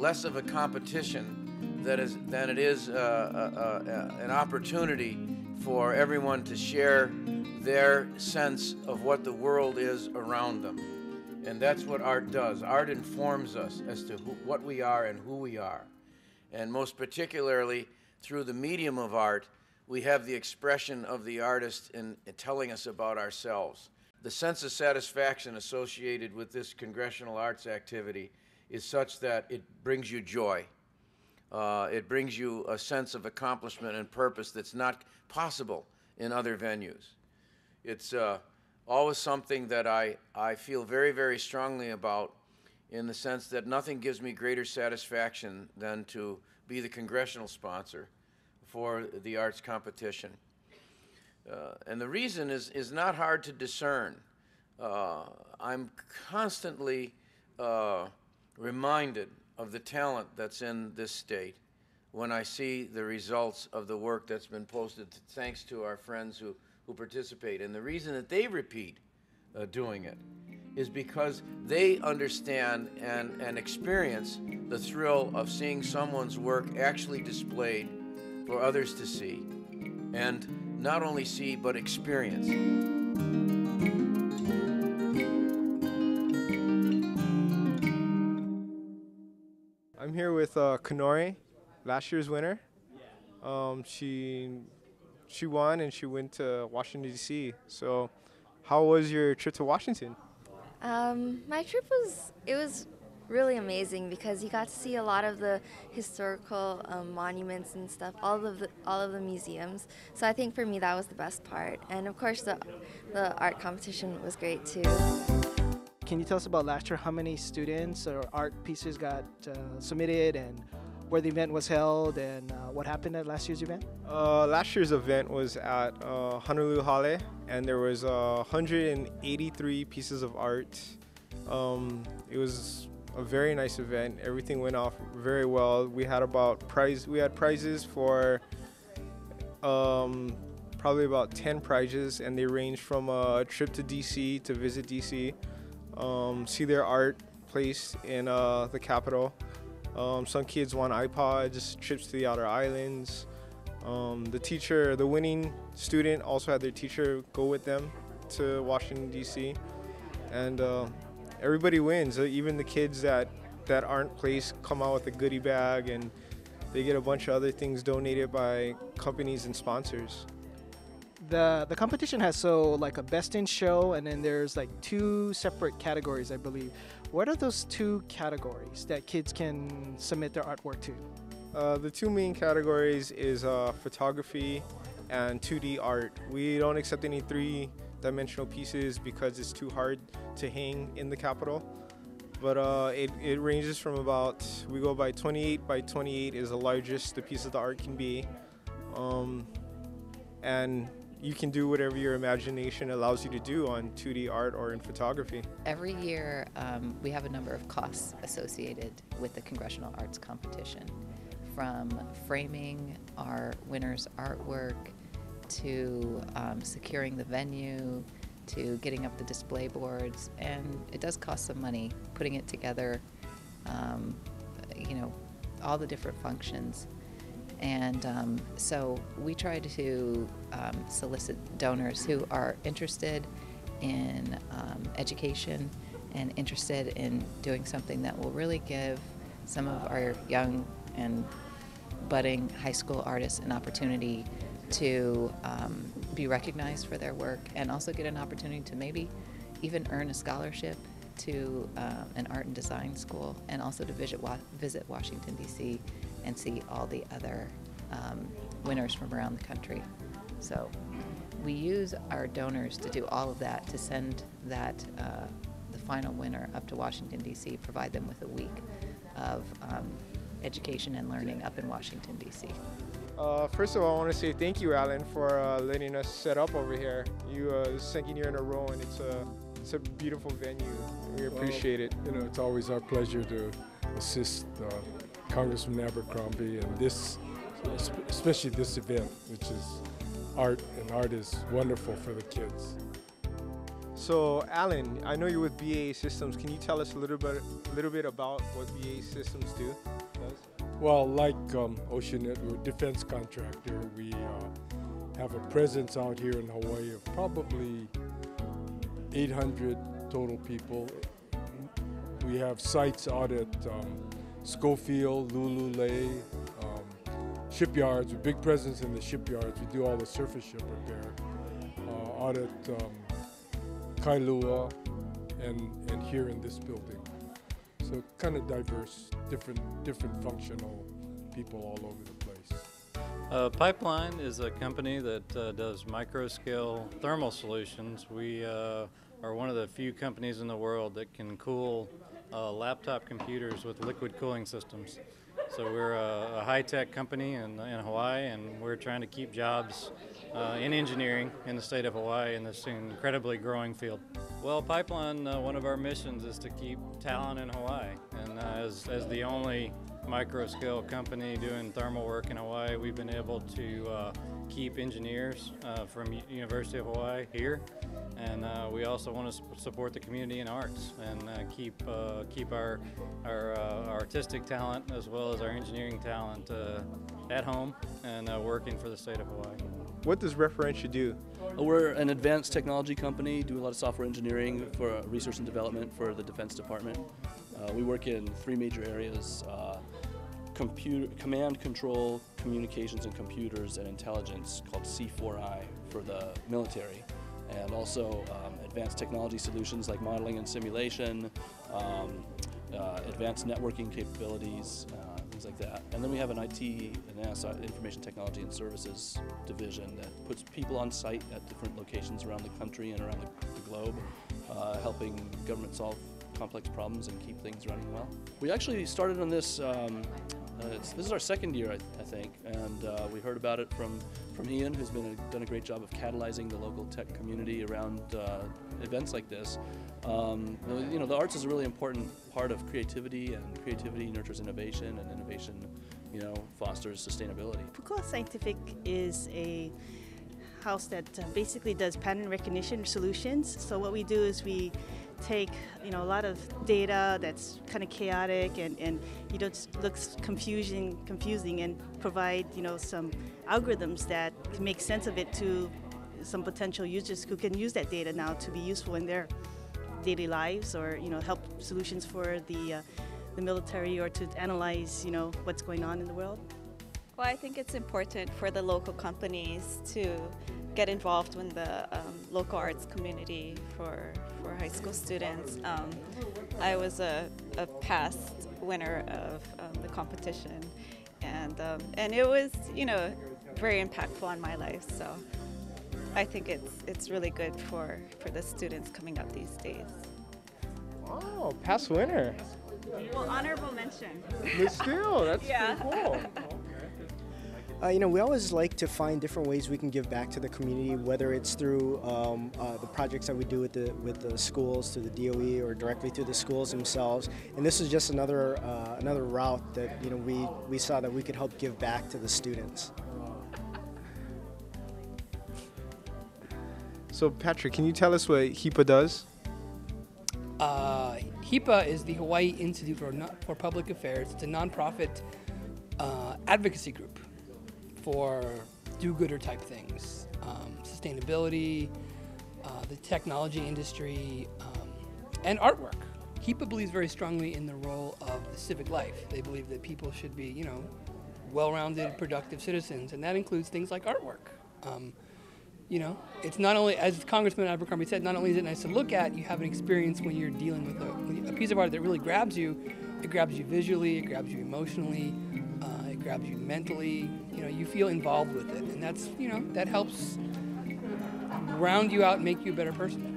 less of a competition than it is an opportunity for everyone to share their sense of what the world is around them. And that's what art does. Art informs us as to what we are and who we are. And most particularly, through the medium of art, we have the expression of the artist in telling us about ourselves. The sense of satisfaction associated with this Congressional arts activity is such that it brings you joy. It brings you a sense of accomplishment and purpose that's not possible in other venues. It's always something that I feel very, very strongly about, in the sense that nothing gives me greater satisfaction than to be the Congressional sponsor for the arts competition. And the reason is not hard to discern. I'm constantly reminded of the talent that's in this state when I see the results of the work that's been posted, thanks to our friends who participate. And the reason that they repeat doing it is because they understand and experience the thrill of seeing someone's work actually displayed for others to see, and not only see but experience. I'm here with Kanori, last year's winner. She won and she went to Washington, D.C. So how was your trip to Washington? My trip was really amazing because you got to see a lot of the historical monuments and stuff, all of the museums. So I think for me that was the best part. And of course the art competition was great too. Can you tell us about last year, how many students or art pieces got submitted, and where the event was held, and what happened at last year's event? Last year's event was at Honolulu Hale, and there was 183 pieces of art. It was a very nice event. Everything went off very well. We had prizes for probably about 10 prizes, and they ranged from a trip to DC to visit DC, see their art placed in the Capitol. Some kids won iPods, trips to the outer islands. The winning student also had their teacher go with them to Washington, D.C. And everybody wins. Even the kids that aren't placed come out with a goodie bag, and they get a bunch of other things donated by companies and sponsors. The competition has like a best in show, and then there's like 2 separate categories, I believe. What are those 2 categories that kids can submit their artwork to? The 2 main categories is photography and 2D art. We don't accept any 3-dimensional pieces because it's too hard to hang in the Capitol. But it ranges from we go by 28 by 28 is the largest the piece of the art can be. And you can do whatever your imagination allows you to do on 2D art or in photography. Every year we have a number of costs associated with the Congressional Arts Competition, from framing our winners' artwork to securing the venue to getting up the display boards, and it does cost some money putting it together, all the different functions. And so we try to solicit donors who are interested in education and interested in doing something that will really give some of our young and budding high school artists an opportunity to be recognized for their work, and also get an opportunity to maybe even earn a scholarship to an art and design school, and also to visit Washington, D.C. and see all the other winners from around the country. So we use our donors to do all of that, to send the final winner up to Washington, D.C., provide them with a week of education and learning up in Washington, D.C. First of all, I want to say thank you, Alan, for letting us set up over here. The second year in a row, and it's a beautiful venue. We appreciate it. It's always our pleasure to assist Congressman Abercrombie and especially this event, which is art, and art is wonderful for the kids. So, Alan, I know you're with BAE Systems. Can you tell us a little bit about what BAE Systems does? Well, like Oceanet, we're a defense contractor. We have a presence out here in Hawaii of probably 800 total people. We have sites out at Schofield, Lulule, shipyards, a big presence in the shipyards. We do all the surface ship repair. Out at Kailua and here in this building. So kind of diverse, different functional people all over the place. Pipeline is a company that does micro-scale thermal solutions. We are one of the few companies in the world that can cool laptop computers with liquid cooling systems. So we're a high-tech company in Hawaii, and we're trying to keep jobs in engineering in the state of Hawaii in this incredibly growing field. Well, Pipeline, one of our missions is to keep talent in Hawaii, and as the only micro-scale company doing thermal work in Hawaii, we've been able to keep engineers from University of Hawaii here, and we also want to support the community in arts and keep our artistic talent as well as our engineering talent at home and working for the state of Hawaii. What does Referentia do? We're an advanced technology company, do a lot of software engineering for research and development for the Defense Department. We work in 3 major areas: command, control, communications and computers, and intelligence, called C4I for the military, and also advanced technology solutions like modeling and simulation, advanced networking capabilities, things like that. And then we have an IT and Information Technology and Services division that puts people on site at different locations around the country and around the globe, helping government solve complex problems and keep things running well. We actually started on this, this is our 2nd year, I think, and we heard about it from Ian, who's done a great job of catalyzing the local tech community around events like this. You know, the arts is a really important part of creativity, and creativity nurtures innovation, and innovation, you know, fosters sustainability. Pukoa Scientific is a house that basically does pattern recognition solutions. So what we do is we take, you know, a lot of data that's kind of chaotic and you know, looks confusing and provide, you know, some algorithms that can make sense of it to some potential users who can use that data now to be useful in their daily lives, or, you know, help solutions for the military, or to analyze, you know, what's going on in the world. Well, I think it's important for the local companies to get involved in the local arts community for high school students. I was a past winner of the competition, and it was, you know, very impactful on my life. So I think it's really good for the students coming up these days. Oh, past winner. Well, honorable mention. But still, that's Yeah. pretty cool. You know, we always like to find different ways we can give back to the community, whether it's through the projects that we do with the schools, through the DOE, or directly through the schools themselves. And this is just another route that, you know, we saw that we could help give back to the students. So, Patrick, can you tell us what HIPA does? HIPA is the Hawaii Institute for Public Affairs. It's a nonprofit advocacy group for do-gooder type things, sustainability, the technology industry, and artwork. HIPA believes very strongly in the role of the civic life. They believe that people should be, you know, well-rounded, productive citizens, and that includes things like artwork. You know, it's not only, as Congressman Abercrombie said, not only is it nice to look at, you have an experience when you're dealing with a piece of art that really grabs you. It grabs you visually, it grabs you emotionally, it grabs you mentally. You know, you feel involved with it, and that's, you know, that helps round you out and make you a better person.